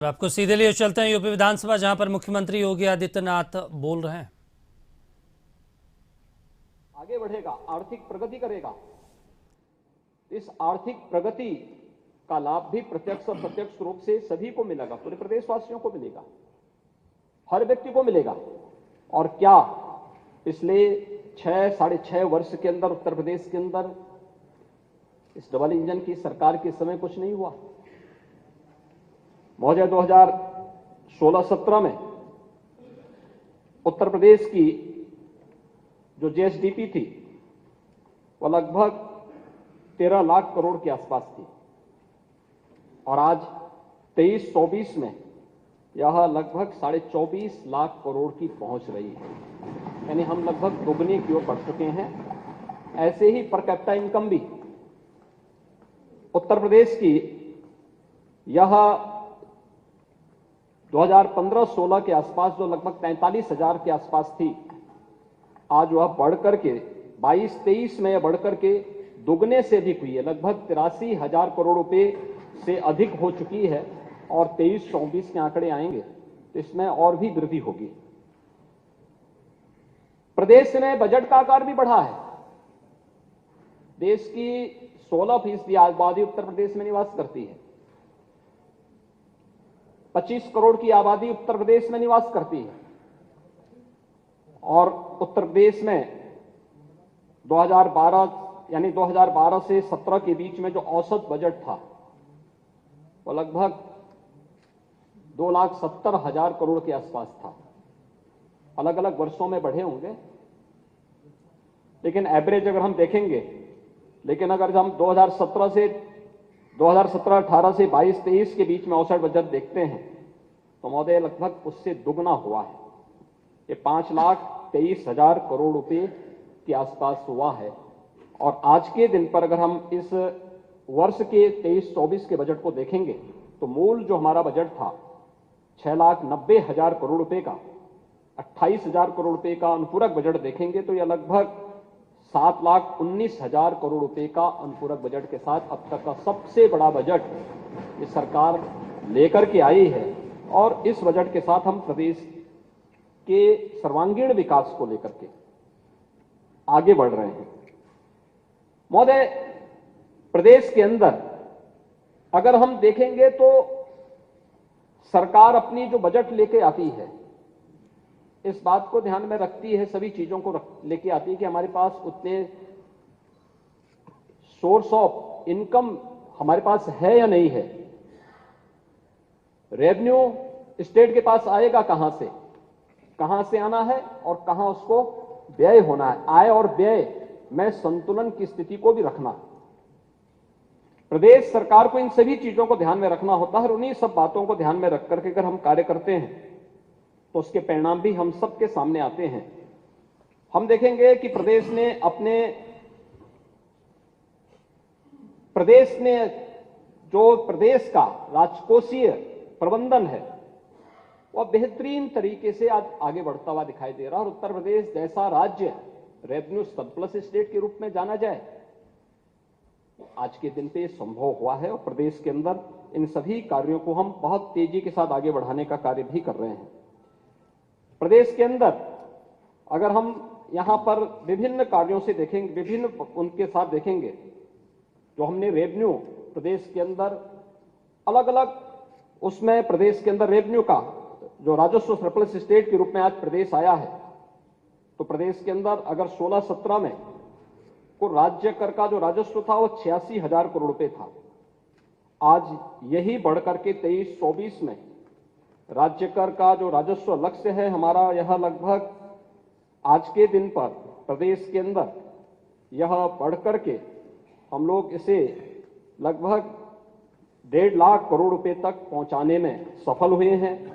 आपको सीधे लिए चलते हैं यूपी विधानसभा, जहां पर मुख्यमंत्री योगी आदित्यनाथ बोल रहे हैं। आगे बढ़ेगा, आर्थिक प्रगति करेगा। इस आर्थिक प्रगति का लाभ भी प्रत्यक्ष और प्रत्यक्ष रूप से सभी को मिलेगा, पूरे प्रदेशवासियों को मिलेगा, हर व्यक्ति को मिलेगा। और क्या पिछले 6-6.5 वर्ष के अंदर उत्तर प्रदेश के अंदर इस डबल इंजन की सरकार के समय कुछ नहीं हुआ? महोदय, 2016-17 में उत्तर प्रदेश की जो जीएसडीपी थी वह लगभग 13 लाख करोड़ के आसपास थी, और आज 23-24 में यह लगभग 24.5 लाख करोड़ की पहुंच रही है। यानी हम लगभग दोगुने की ओर बढ़ चुके हैं। ऐसे ही पर कैपिटा इनकम भी उत्तर प्रदेश की यह 2015-16 के आसपास जो लगभग 43,000 के आसपास थी, आज वह बढ़कर के 22-23 में यह बढ़कर के दुगने से अधिक हुई है, लगभग 83,000 करोड़ रुपए से अधिक हो चुकी है। और 23-24 के आंकड़े आएंगे तो इसमें और भी वृद्धि होगी। प्रदेश में बजट का आकार भी बढ़ा है। देश की 16% आबादी उत्तर प्रदेश में निवास करती है। 25 करोड़ की आबादी उत्तर प्रदेश में निवास करती है, और उत्तर प्रदेश में 2012 से 17 के बीच में जो औसत बजट था वो लगभग 2,70,000 करोड़ के आसपास था। अलग अलग वर्षों में बढ़े होंगे, लेकिन एवरेज अगर हम देखेंगे, लेकिन अगर हम 2017-18 से 22-23 के बीच में औसत बजट देखते हैं तो महोदय लगभग उससे दुगना हुआ है। ये 5,23,000 करोड़ रुपए के आसपास हुआ है। और आज के दिन पर अगर हम इस वर्ष के 23-24 के बजट को देखेंगे तो मूल जो हमारा बजट था 6,90,000 करोड़ रुपए का, 28,000 करोड़ रुपए का अनुपूरक बजट देखेंगे तो यह लगभग 7,19,000 करोड़ रुपए का अनुपूरक बजट के साथ अब तक का सबसे बड़ा बजट ये सरकार लेकर के आई है। और इस बजट के साथ हम प्रदेश के सर्वांगीण विकास को लेकर के आगे बढ़ रहे हैं। महोदय, प्रदेश के अंदर अगर हम देखेंगे तो सरकार अपनी जो बजट लेके आती है इस बात को ध्यान में रखती है, सभी चीजों को लेके आती है कि हमारे पास उतने सोर्स ऑफ इनकम हमारे पास है या नहीं है। रेवेन्यू स्टेट के पास आएगा कहां से आना है और कहां उसको व्यय होना है। आय और व्यय में संतुलन की स्थिति को भी रखना, प्रदेश सरकार को इन सभी चीजों को ध्यान में रखना होता है। और उन्हीं सब बातों को ध्यान में रख करके अगर हम कार्य करते हैं तो उसके परिणाम भी हम सबके सामने आते हैं। हम देखेंगे कि प्रदेश ने जो प्रदेश का राजकोषीय प्रबंधन है वह बेहतरीन तरीके से आज आगे बढ़ता हुआ दिखाई दे रहा है। और उत्तर प्रदेश जैसा राज्य रेवेन्यू सरप्लस स्टेट के रूप में जाना जाए, आज के दिन पे संभव हुआ है। और प्रदेश के अंदर इन सभी कार्यों को हम बहुत तेजी के साथ आगे बढ़ाने का कार्य भी कर रहे हैं। प्रदेश के अंदर अगर हम यहां पर विभिन्न कार्यों से देखेंगे, विभिन्न उनके साथ देखेंगे, जो हमने रेवेन्यू प्रदेश के अंदर अलग अलग उसमें प्रदेश के अंदर रेवेन्यू का जो राजस्व सरप्लस स्टेट के रूप में आज प्रदेश आया है, तो प्रदेश के अंदर अगर 16-17 में को राज्य कर का जो राजस्व था वो 86,000 करोड़ रुपए था। आज यही बढ़कर के 23-24 में राज्य कर का जो राजस्व लक्ष्य है हमारा, यह लगभग आज के दिन पर प्रदेश के अंदर यह बढ़कर के हम लोग इसे लगभग 1.5 लाख करोड़ रुपए तक पहुंचाने में सफल हुए हैं।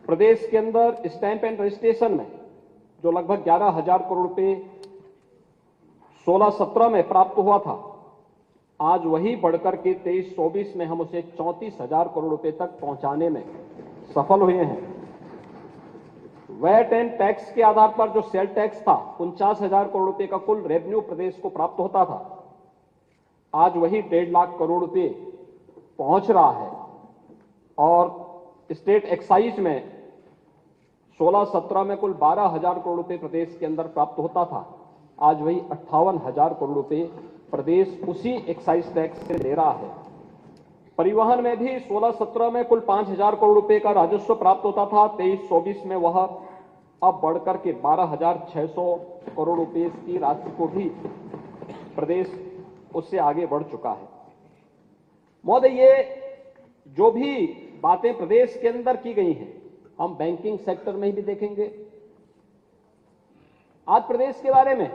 प्रदेश के अंदर स्टैंप एंड रजिस्ट्रेशन में जो लगभग 11,000 करोड़ रुपए 16-17 में प्राप्त हुआ था, आज वही बढ़कर के 23-24 में हम उसे 34,000 करोड़ रुपए तक पहुंचाने में सफल हुए हैं। वैट एंड टैक्स के आधार पर जो सेल टैक्स था 49,000 करोड़ रुपए का कुल रेवेन्यू प्रदेश को प्राप्त होता था, आज वही 1.5 लाख करोड़ रुपए पहुंच रहा है। और स्टेट एक्साइज में 16-17 में कुल 12,000 करोड़ रुपए प्रदेश के अंदर प्राप्त होता था। आज वही 58,000 करोड़ रुपए प्रदेश उसी एक्साइज टैक्स से ले रहा है। परिवहन में भी 16-17 में कुल 5,000 करोड़ रुपए का राजस्व प्राप्त होता था। 23-24 में वह अब बढ़कर के 12,600 करोड़ रुपए की राशि को भी प्रदेश उससे आगे बढ़ चुका है। महोदय, ये जो भी बातें प्रदेश के अंदर की गई हैं, हम बैंकिंग सेक्टर में भी देखेंगे। आज प्रदेश के बारे में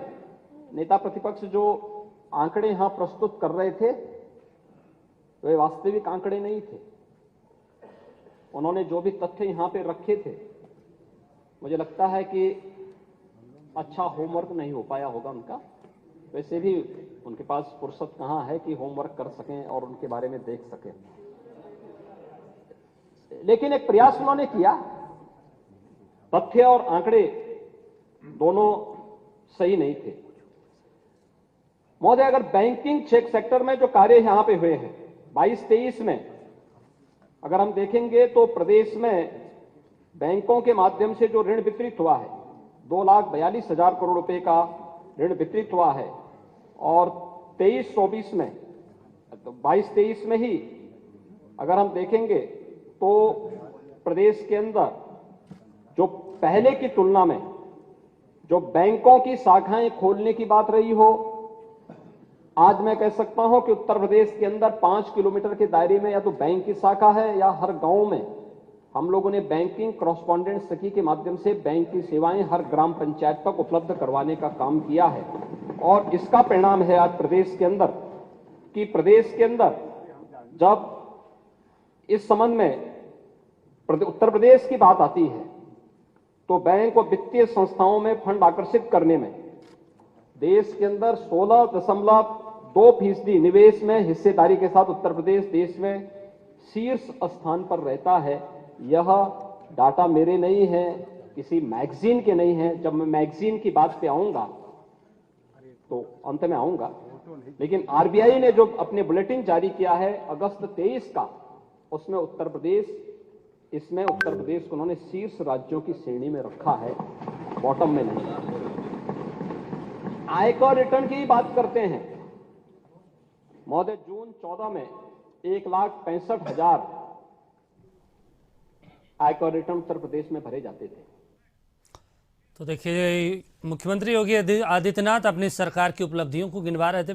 नेता प्रतिपक्ष जो आंकड़े यहां प्रस्तुत कर रहे थे, वे वास्तविक आंकड़े नहीं थे। उन्होंने जो भी तथ्य यहां पे रखे थे, मुझे लगता है कि अच्छा होमवर्क नहीं हो पाया होगा उनका। वैसे भी उनके पास फुर्सत कहां है कि होमवर्क कर सकें और उनके बारे में देख सकें। लेकिन एक प्रयास उन्होंने किया। तथ्य और आंकड़े दोनों सही नहीं थे। महोदय, अगर बैंकिंग सेक्टर में जो कार्य यहां पे हुए हैं 22-23 में अगर हम देखेंगे तो प्रदेश में बैंकों के माध्यम से जो ऋण वितरित हुआ है 2,42,000 करोड़ रुपए का ऋण वितरित हुआ है। और 23-24 में, तो 22-23 में ही अगर हम देखेंगे तो प्रदेश के अंदर जो पहले की तुलना में जो बैंकों की शाखाएं खोलने की बात रही हो, आज मैं कह सकता हूं कि उत्तर प्रदेश के अंदर 5 किलोमीटर के दायरे में या तो बैंक की शाखा है या हर गांव में हम लोगों ने बैंकिंग कॉरस्पॉन्डेंट सखी के माध्यम से बैंक की सेवाएं हर ग्राम पंचायत तक उपलब्ध करवाने का काम किया है। और इसका परिणाम है आज प्रदेश के अंदर कि प्रदेश के अंदर जब इस संबंध में उत्तर प्रदेश की बात आती है तो बैंक और वित्तीय संस्थाओं में फंड आकर्षित करने में देश के अंदर 16.2% निवेश में हिस्सेदारी के साथ उत्तर प्रदेश देश में शीर्ष स्थान पर रहता है। यह डाटा मेरे नहीं है, किसी मैगजीन के नहीं है। जब मैं मैगजीन की बात पे आऊंगा तो अंत में आऊंगा, लेकिन आरबीआई ने जो अपने बुलेटिन जारी किया है अगस्त 23 का, उसमें उत्तर प्रदेश को उन्होंने शीर्ष राज्यों की श्रेणी में रखा है, बॉटम में नहीं। आयकर रिटर्न की बात करते हैं महोदय, जून 14 में 1,65,000 आयकर रिटर्न उत्तर प्रदेश में भरे जाते थे। तो देखिए, मुख्यमंत्री योगी आदित्यनाथ अपनी सरकार की उपलब्धियों को गिनवा रहे थे।